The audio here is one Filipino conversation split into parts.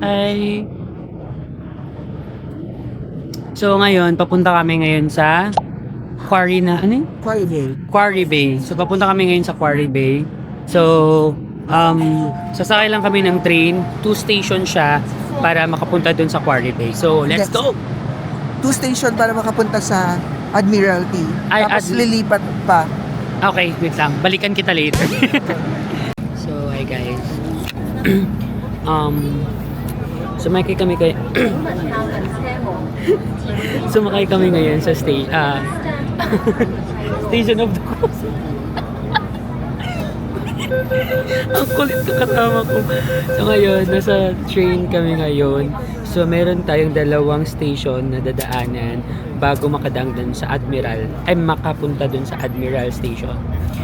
Hi! So ngayon, papunta kami ngayon sa Quarry na, ano yun? Quarry Bay. Quarry Bay. So papunta kami ngayon sa Quarry Bay. So, sasakay lang kami ng train. 2 station siya para makapunta dun sa Quarry Bay. So, let's Yes. go! 2 station para makapunta sa Admiralty. Ay, Tapos lilipat pa. Okay, wait lang. Balikan kita later. So, hi guys. Sumakay kami kay Sumakay kami ngayon sa Station of the Coast. Ang kulit ko katama ko. So ngayon, nasa train kami ngayon. So meron tayong 2 station na dadaanan bago makadang dun sa Admiral. Ay makapunta dun sa Admiral Station.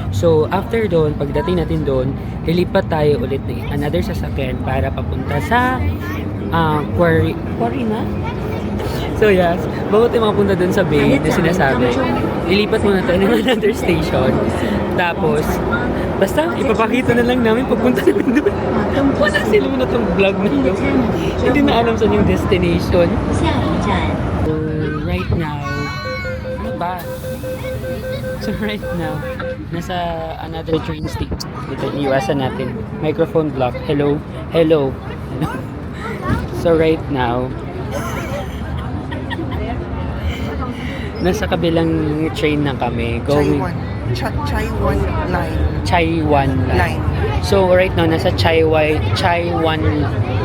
So after doon, pagdating natin doon, lilipat tayo ulit ng another sasakyan para papunta sa Quarry na? So yes, bago tayo makapunta dun sa bay na sinasabi, lilipat muna tayo ng another station. Tapos, basta ipapakita na lang namin pagpunta namin doon. Wala sila na itong vlog na ito. Hindi na alam saan yung destination. So, right now, ano ba? So, right now, nasa another train station. Ito, iwasan natin. Microphone block. Hello? Hello? So, right now, nasa kabilang train na kami. Going Chaiwan line. Chaiwan line. So right now nasa Chaiwan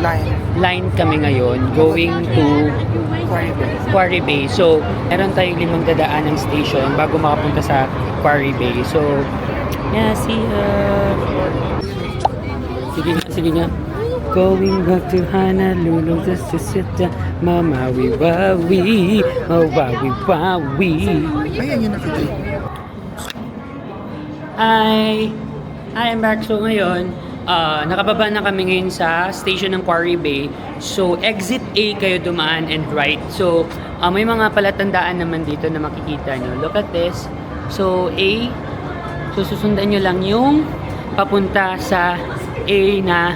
Line. line kami ngayon going to Quarry Bay. Quarry Bay. So meron tayong 5 dadaan ng station bago makapunta sa Quarry Bay. So yeah, see sige nga. Going back to Honolulu just to sit down. Mamawi-wawi, mawawi-wawi. Ayan yung nakikita. Hi! I'm back. So ngayon, nakababa na kami ngayon sa station ng Quarry Bay. So exit A kayo dumaan and right. So may mga palatandaan naman dito na makikita nyo. Look at this. So A, so susundan nyo lang yung papunta sa A na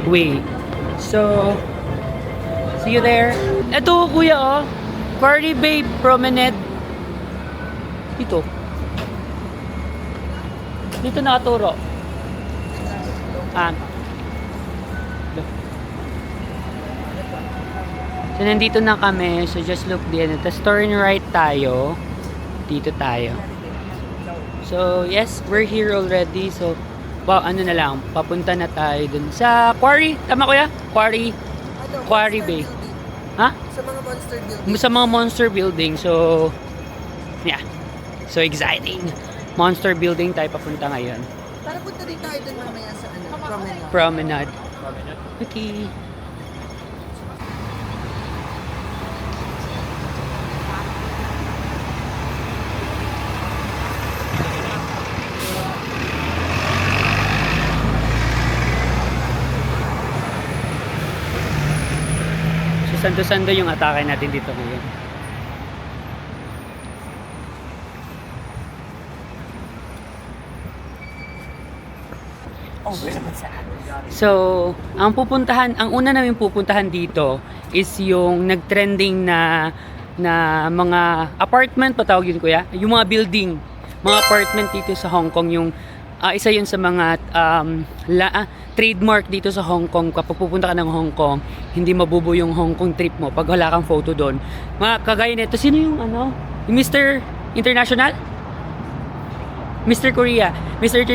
way. So see you there. Ito kuya oh, Quarry Bay Promenade. Dito nakaturo. So, nandito na kami. So, just look din. Tapos, turn right tayo. Dito tayo. So, yes, we're here already. So, wow, ano na lang. Papunta na tayo dun sa Quarry. Tama kuya? Quarry Bay. Ha? Sa mga monster building. Sa mga monster building. So, yeah. So, exciting. Monster building tayo papunta ngayon. Para punta din tayo dun mamaya sa Promenade. Promenade. Okay. So, sando-sando yung atake natin dito ngayon. So, ang una namin pupuntahan dito is yung nagtrending na mga apartment, patawag yun kuya, yung mga building, mga apartment dito sa Hong Kong, yung isa yun sa mga trademark dito sa Hong Kong. Kapag pupunta ka ng Hong Kong, hindi mabubo yung Hong Kong trip mo pag wala kang photo doon. Mga kagaya nito, sino yung yung Mr. International? Mr. Korea, Mr.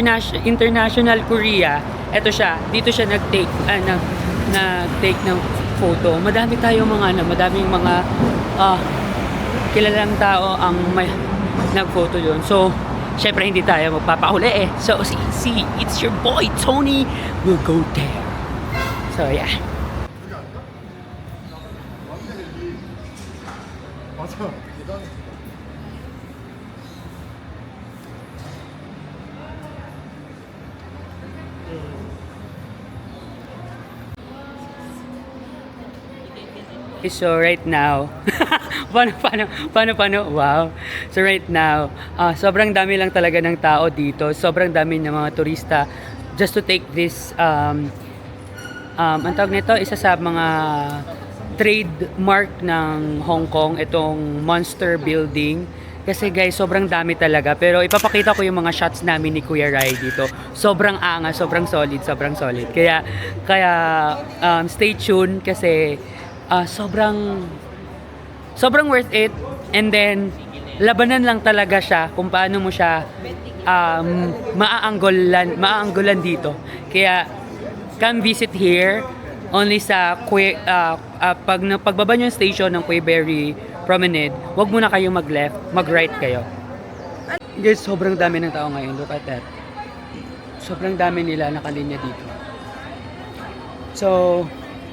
International Korea, eto siya, dito siya nag-take ng photo. Madami tayong madaming mga kilalang tao ang may nag-photo doon. So, syempre hindi tayo magpapahuli eh. So, see, it's your boy Tony will go there. So, yeah. So right now, paano? Wow. So right now, sobrang dami lang talaga ng tao dito. Sobrang dami ng mga turista just to take this ang tawag nito, isa sa mga trademark ng Hong Kong, itong Monster Building. Kasi guys, sobrang dami talaga. Pero ipapakita ko yung mga shots namin ni Kuya Rai dito. Sobrang angas, sobrang solid, sobrang solid. Kaya stay tuned kasi sobrang worth it. And then, labanan lang talaga siya kung paano mo siya maaanggulan dito. Kaya, come visit here only sa pagbaba nyo yung station ng Quayberry Promenade, wag muna kayong mag-left, mag-right kayo. Guys, sobrang dami ng tao ngayon. Look at that. Sobrang dami nila nakalinya dito. So,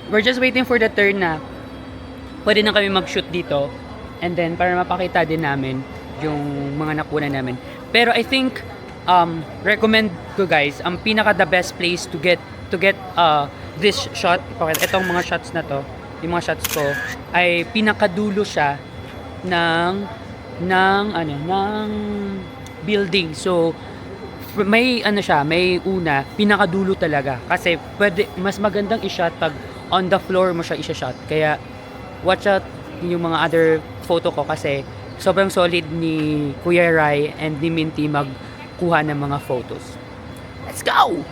we're just waiting for the turn na pwede na kami mag-shoot dito. And then, para mapakita din namin yung mga nakunan namin. Pero I think, recommend ko guys, ang pinaka the best place to get this shot, itong mga shots na to, yung mga shots ko, ay pinakadulo siya ng building. So, may una, pinakadulo talaga. Kasi mas magandang i-shot pag on the floor mo siya i-shot. Kaya, watch out yung mga other photo ko kasi sobrang solid ni Kuya Rai and ni Minty magkuha ng mga photos. Let's go!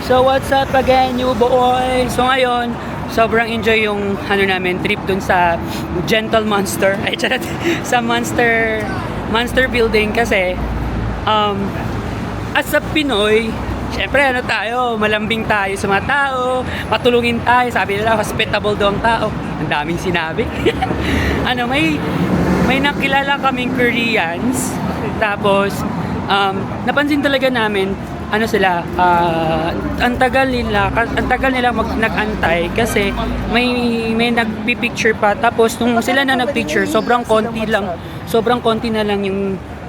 So what's up again, you boy? So ngayon, sobrang enjoy yung namin trip dun sa Gentle Monster. Ay, charot. Sa Monster Building kasi as a Pinoy, syempre tayo, malambing tayo sa mga tao, patulungin tayo, sabi nila hospitable daw ang tao. Ang daming sinabi. May nakilala kaming Koreans, tapos napansin talaga namin ang tagal nila nag-antay kasi may nagpi-picture pa, tapos nung sila na nag-picture sobrang konti na lang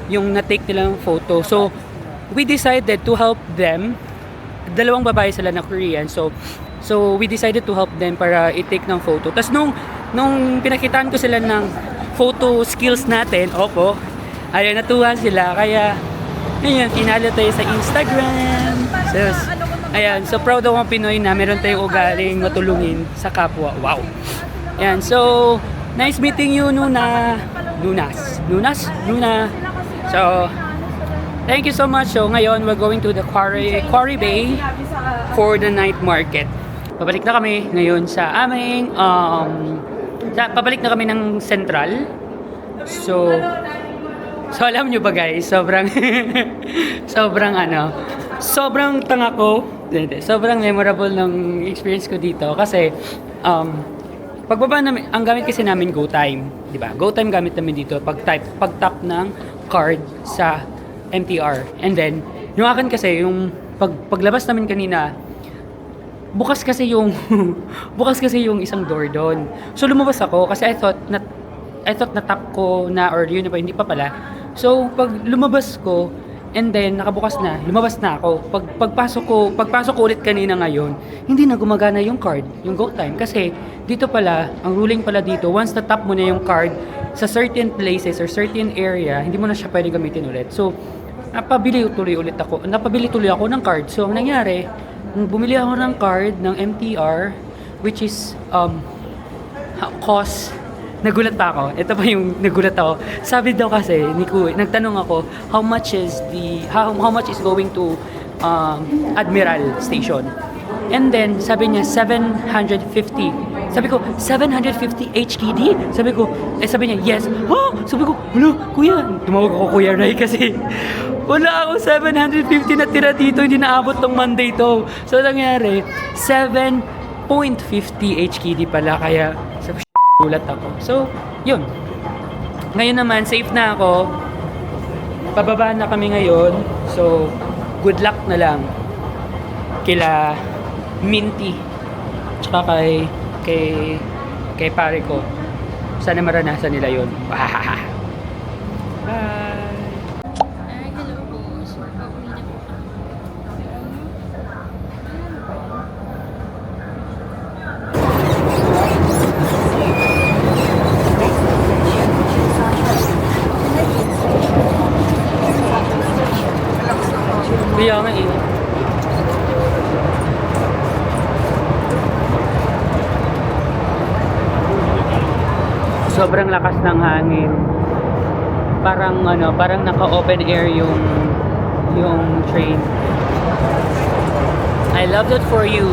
yung na-take nilang photo. So we decided to help them. Dalawang babae sila na Korean, so we decided to help them para i-take ng photo. Tapos nung pinakitaan ko sila ng photo skills natin, ayun, natuwa sila, kaya ayun, tinalo tayo sa Instagram. So proud ako ng Pinoy na meron tayong ugaling matulungin sa kapwa. Wow. Ayan, so nice meeting you, Nuna. So thank you so much. So ngayon, we're going to the Quarry Bay for the night market. Pabalik na kami ngayon sa aming pabalik na kami ng Central. So alam nyo ba guys, sobrang tanga ko. Sobrang memorable ng experience ko dito kasi pagbaba namin, ang gamit kasi namin GoTime, di ba? GoTime gamit namin dito pag-tap ng card sa MTR. And then yung akin kasi, yung paglabas namin kanina, bukas kasi yung isang door doon. So lumabas ako kasi I thought na tap ko na, or yun na pa, hindi pa pala. So pag lumabas ko and then nakabukas na, lumabas na ako. Pagpasok ko ulit kanina ngayon, hindi na gumagana yung card, yung GoTime, kasi dito pala, ang ruling pala dito, once na tap mo na yung card sa certain places or certain area, hindi mo na siya pwedeng gamitin ulit. So napabili tuloy ako ng card. So ang nangyari, bumili ako ng card ng MTR, which is cost. Nagulat pa ako. Ito pa yung nagulat ako. Sabi daw kasi ni Kuya, nagtanong ako how much is going to Admiral Station. And then sabi niya 750. Sabi ko 750 HKD? Sabi niya yes. Sabi ko, "Hello, Kuya." Tumawag ako Kuya Rai kasi wala ako 750 na tira dito, hindi naabot tong Monday to. So nangyari 7.50 HKD pala, kaya sabi gulat ako. So, yun. Ngayon naman, safe na ako. Pababa na kami ngayon. So, good luck na lang kila Minty tsaka kay pare ko. Sana maranasan nila yun. Bye! Hello po. So, pauwi na po kami. Kaya nga eh. sobrang lakas ng hangin. Parang parang naka-open air yung train. I love that for you.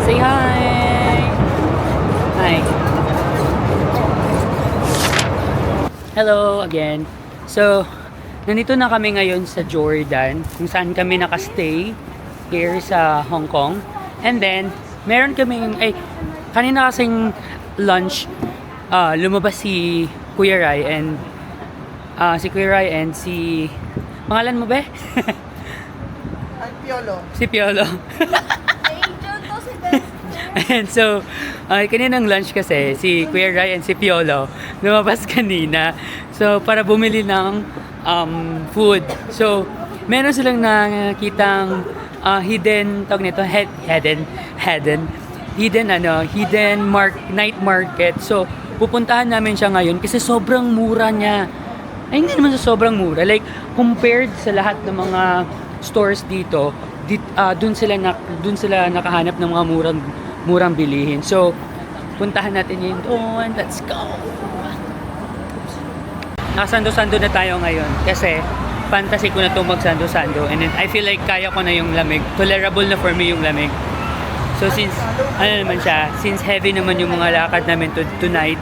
Say hi. Hi. Hello again. So, nandito na kami ngayon sa Jordan, kung saan kami nakastay here sa Hong Kong. And then, meron kaming, kanina kasing lunch, lumabas si Kuya Rai and si pangalan mo ba? Ay, Piolo. Si Piolo. Angel to si Best. And so, kaninang lunch kasi, si Kuya Rai and si Piolo, lumabas kanina. So, para bumili ng food. So, meron silang nakitang hidden, tawag nito, night market. So, pupuntahan namin siya ngayon kasi sobrang mura niya. Ay, hindi naman sa sobrang mura. Like, compared sa lahat ng mga stores dito, dun sila nakahanap ng mga murang bilihin. So, puntahan natin yun doon. Let's go! Nakasando-sando na tayo ngayon kasi fantasy ko na itong magsando-sando and then I feel like kaya ko na yung lamig. Tolerable na for me yung lamig. So since, since heavy naman yung mga lakad namin today,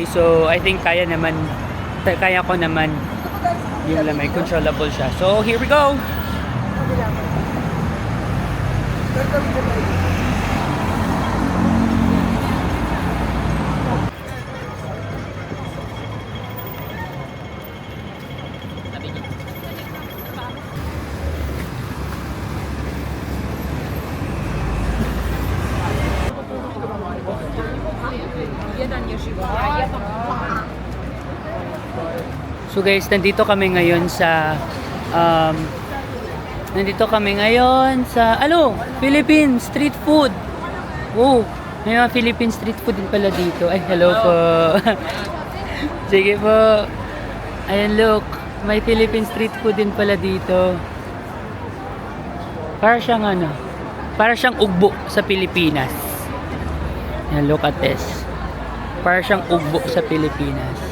so I think kaya ko naman yung lamig. Controllable siya. So here we go! So guys, nandito kami ngayon sa Philippine street food. Oh, may mga Philippine street food din pala dito. Ay, hello po. Sige po. Ayan, look. May Philippine street food din pala dito. Para siyang ugbo sa Pilipinas. Ayan, look at this. Para siyang ugbo sa Pilipinas.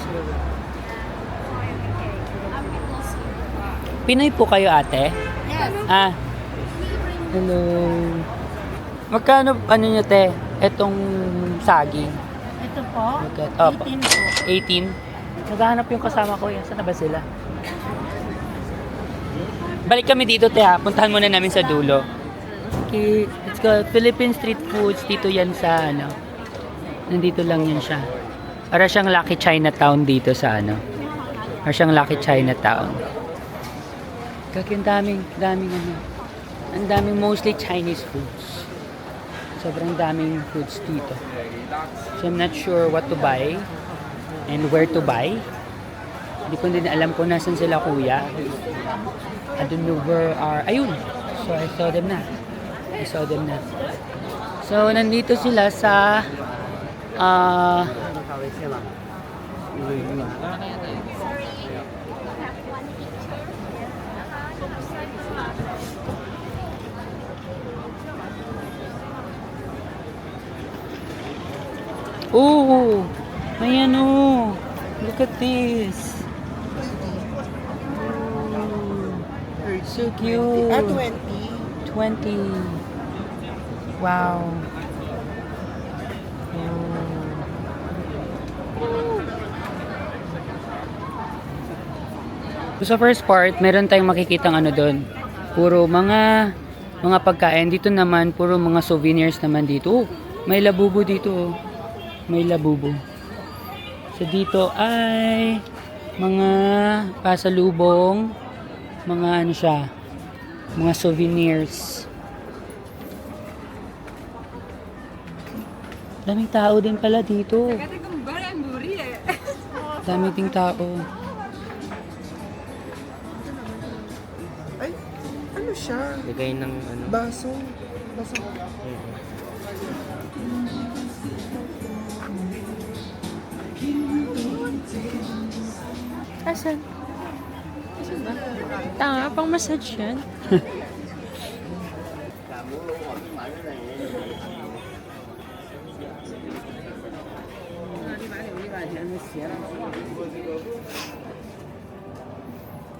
Pinoy po kayo, ate? Yes. Hello. Magkano, nyo, te? Etong saging. Ito po, Opo. 18 po. 18. Naghahanap yung kasama ko. Saan na ba sila? Balik kami dito, te, ha? Puntahan muna namin sa dulo. Okay, let's go. Philippine street foods. Dito yan sa, nandito lang yan siya. Para siyang Lucky Chinatown dito sa, Para siyang Lucky Chinatown. Kaya ang daming mostly Chinese foods. Sobrang daming foods dito. So I'm not sure what to buy and where to buy. Hindi ko din alam kung nasan sila, kuya. I don't know where are... Ayun! So I saw them na. So nandito sila sa... Oh, may look at this. So cute. 20. 20. Wow. So sa first part, meron tayong makikitang doon. Puro mga pagkain. Dito naman, puro mga souvenirs naman dito. Oh, may labubo dito. Oh. May labubo. So dito ay mga pasalubong, mga mga souvenirs. Daming tao din pala dito. Daming ding tao. Ay, ano siya? Lagay ng Baso. Asan? Asan ba? Tanga, pang massage yan.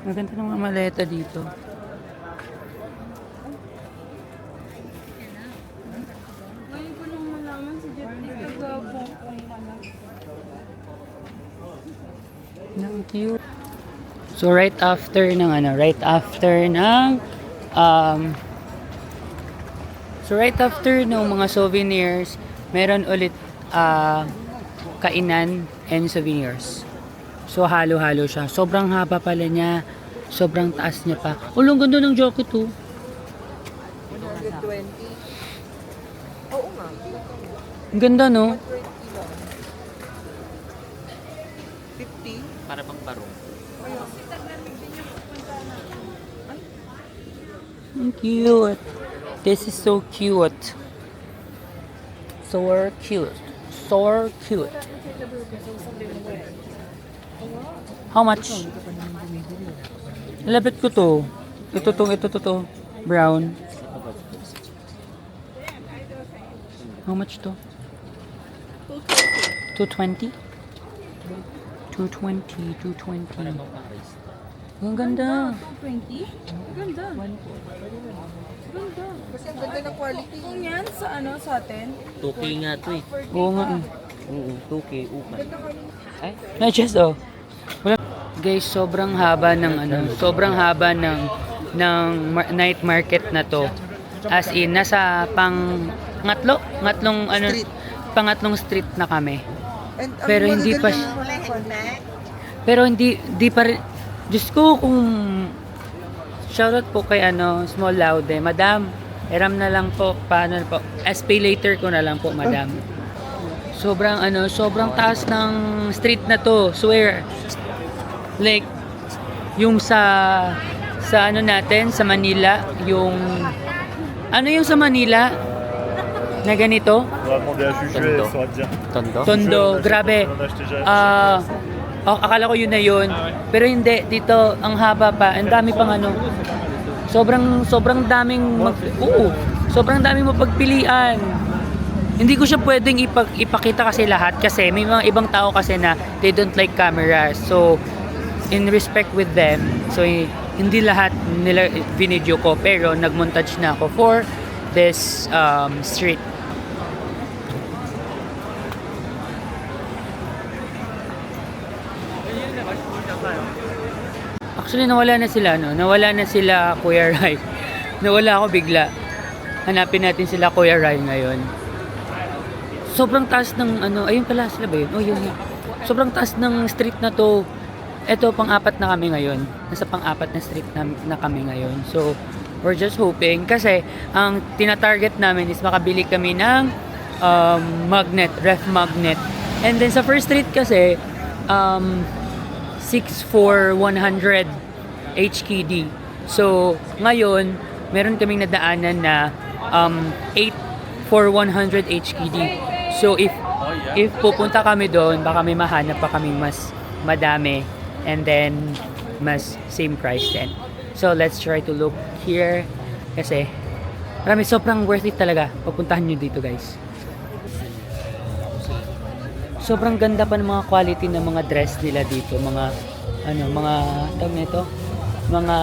Maganda ng mga maleta dito. Ngayon ko nung malaman si Jeff nagkagabong kung Ang cute. So right after ng mga souvenirs, meron ulit kainan and souvenirs. So halo-halo siya. Sobrang haba pala niya. Sobrang taas niya pa. Ang ganda ng jacket to. 120. Oo nga. Ang ganda no? 50. Para pang barong. Ang cute. This is so cute. So cute. So cute. How much? Labit ko to. Ito to. Brown. How much to? 220? 220. Ang ganda. 220? Ganda. Ganda. Kasi ang ganda ng quality. Kung yan sa atin, 2K nga to eh. Oo nga eh. Oo, 2K upan. Ay, Na just wala. Guys, sobrang haba ng night market na to. As in nasa Street. pangatlong street na kami. And ang Pero hindi pa magaganda- Pero hindi pa rin. Diyos ko kung shoutout po kay Small Laude. Madam, eram na lang po. Paano po? SPay later ko na lang po, madam. Sobrang taas ng street na to. Swear. Like, yung sa natin, sa Manila, yung sa Manila na ganito? On va demander à Juju, elle saura te dire. tondo. Tondo, grabe. On a acheté déjà. Akala ko yun na yun. Pero hindi, dito, ang haba pa. Ang dami pang sobrang daming sobrang daming mapagpilian. Hindi ko siya pwedeng ipakita kasi lahat kasi may mga ibang tao kasi na they don't like cameras. So, in respect with them, so hindi lahat nila video ko pero nagmontage na ako for this street. Actually, nawala na sila Kuya Rai. Nawala ako bigla. Hanapin natin sila Kuya Rai ngayon. Sobrang taas ng ayun pala sila ba yun? Oh, yun. Sobrang taas ng street na to. Ito, pang-apat na kami ngayon. Nasa pang-apat na street na kami ngayon. So, we're just hoping. Kasi, ang tina-target namin is makabili kami ng ref magnet. And then, sa first street kasi, 6 for 100 HKD. So, ngayon, meron kaming nadaanan na 8 for 100 HKD. So, if pupunta kami doon, baka may mahanap pa kami mas madami and then mas same price din. So, let's try to look here kasi sobrang worth it talaga. Pupuntahan nyo dito, guys. Sobrang ganda pa ng mga quality ng mga dress nila dito, mga tawag nito, mga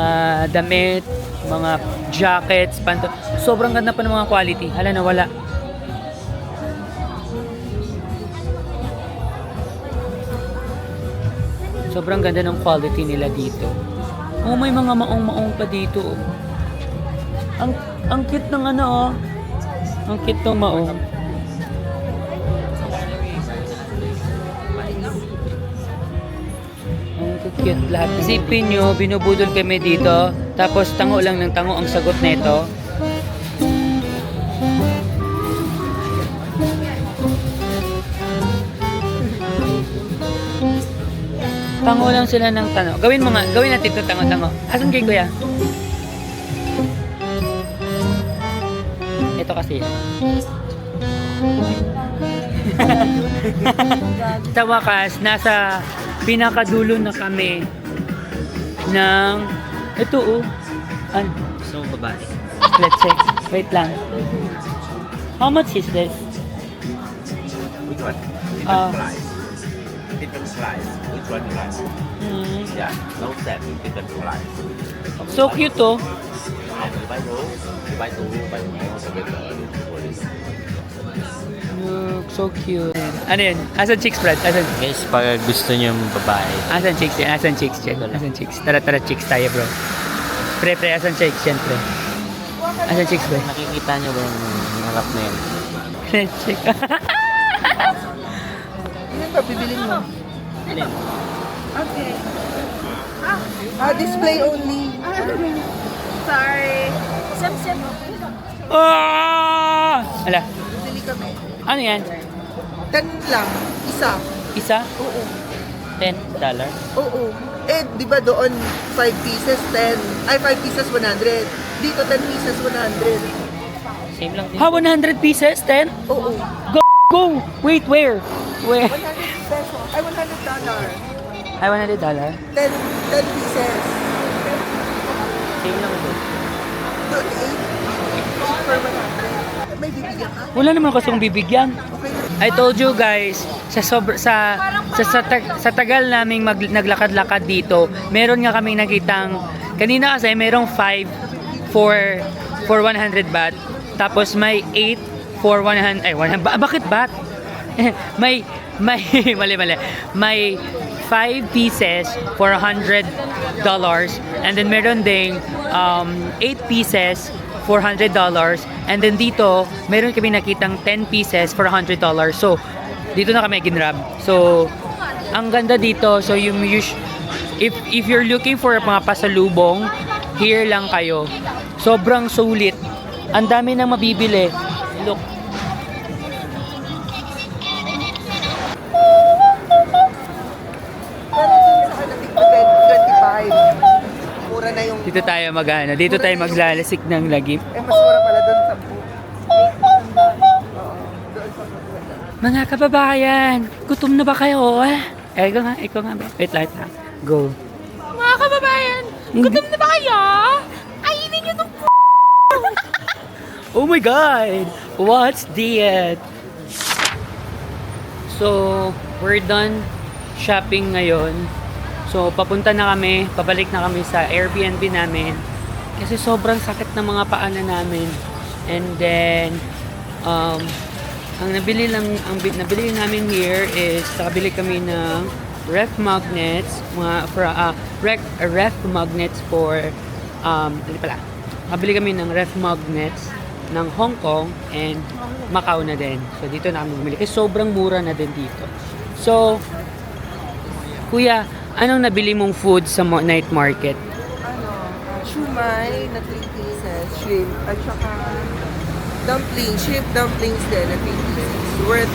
damit, mga jackets, panto. Sobrang ganda pa ng mga quality. Hala, nawala. Sobrang ganda ng quality nila dito. Oh, may mga maong-maong pa dito. Ang cute ng Ang cute ng maong. Ang cute lahat. Isipin nyo, binubudol kami dito. Tapos tango lang ng tango ang sagot nito. Tango lang sila ng tango. Gawin natin ito tango-tango. Asan kay kuya? Ito kasi. Sa wakas, nasa pinakadulo na kami ng ito So, babae. let's check. Wait lang. How much is this? Which one? Uh, different slice. Which one you like? Yeah, no set, different slice. So cute to. You buy those, you buy two also with Look, so cute. Ano yun? Asan chicks, Brad? Asan? Guys, pag gusto niyo yung babae, Asan chicks yan? Asan chicks yan? Asan chicks? Tara, chicks tayo, bro. Pre, asan chicks yan, pre? Asan chicks, bro? nakikita niyo ba yung harap na yun? Chick. Ilan ba bibilin mo? Alin? Okay. Display only. Sorry. Sem. Ah! Ala, Bili kami. ano yan? 10 lang. Isa. Isa? Oo. $10. Oo. Eh, di ba doon 5 pieces, 10. Ay, 5 pieces, 100. Dito, 10 pieces, 100. Same lang din. Ha, 100 pieces? 10? Oo. Go! Wait, where? Where? 100 pesos. Ay, $100. Ay, $100? 10 pieces. Same lang din. Doon, 8 for 100. May bibigyan ka? Wala naman kasing bibigyan. Okay na. I told you guys, sa tagal naming naglakad-lakad dito, meron nga kaming nakitang, kanina kasi merong 5 for 100 baht, tapos may 8 for 100, bakit baht? may, mali, may 5 pieces for $100, and then meron ding 8 pieces for $100, and then dito meron kami nakitang 10 pieces for $100. So dito na kami ginrab. So ang ganda dito, so if you're looking for mga pasalubong, here lang kayo. Sobrang sulit. Ang dami nang mabibili. Look. Pero dun sa kanating ko, 25. Mura na yung... Dito tayo dito tayo maglalasik ng lagim. Eh, mas mura pala doon sa Oo. Doon sa Mga kababayan, gutom na ba kayo? Ikaw nga. Wait lang. Go. Mga kababayan, gutom na ba kayo? Kainin niyo itong Oh my God! What's that? So, we're done shopping ngayon. So, papunta na kami, pabalik na kami sa Airbnb namin. Kasi sobrang sakit ng mga paanan namin. And then, ang nabili namin here is nakabili kami ng ref magnets, ref magnets for nakabili kami ng ref magnets ng Hong Kong and Macau na din. So dito na kami bumili kasi sobrang mura na din dito. So kuya, anong nabili mong food sa night market? Shumai na 3 pieces, shrimp, at saka shrimp dumplings din na 3 pieces. Worth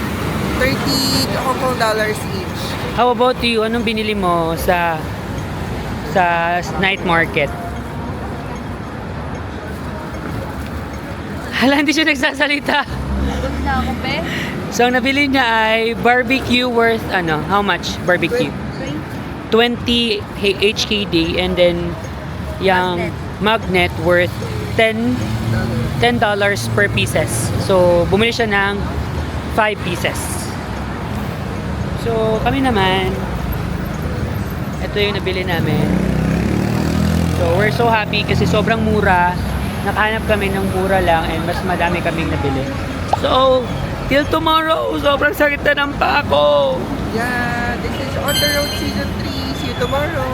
30 Hong Kong dollars each. How about you? Anong binili mo sa night market? Hala, hindi siya nagsasalita. Gutom na ako, be. So, ang nabili niya ay barbecue worth, how much barbecue? 20 HKD, and then yung magnet worth $10 per pieces. So, bumili siya ng 5 pieces. So, kami naman, ito yung nabili namin. So, we're so happy kasi sobrang mura. Nakahanap kami ng mura lang and mas madami kaming nabili. So, till tomorrow, sobrang sakit na ng paa ko. Yeah, this is On the Road Season 3. See you tomorrow.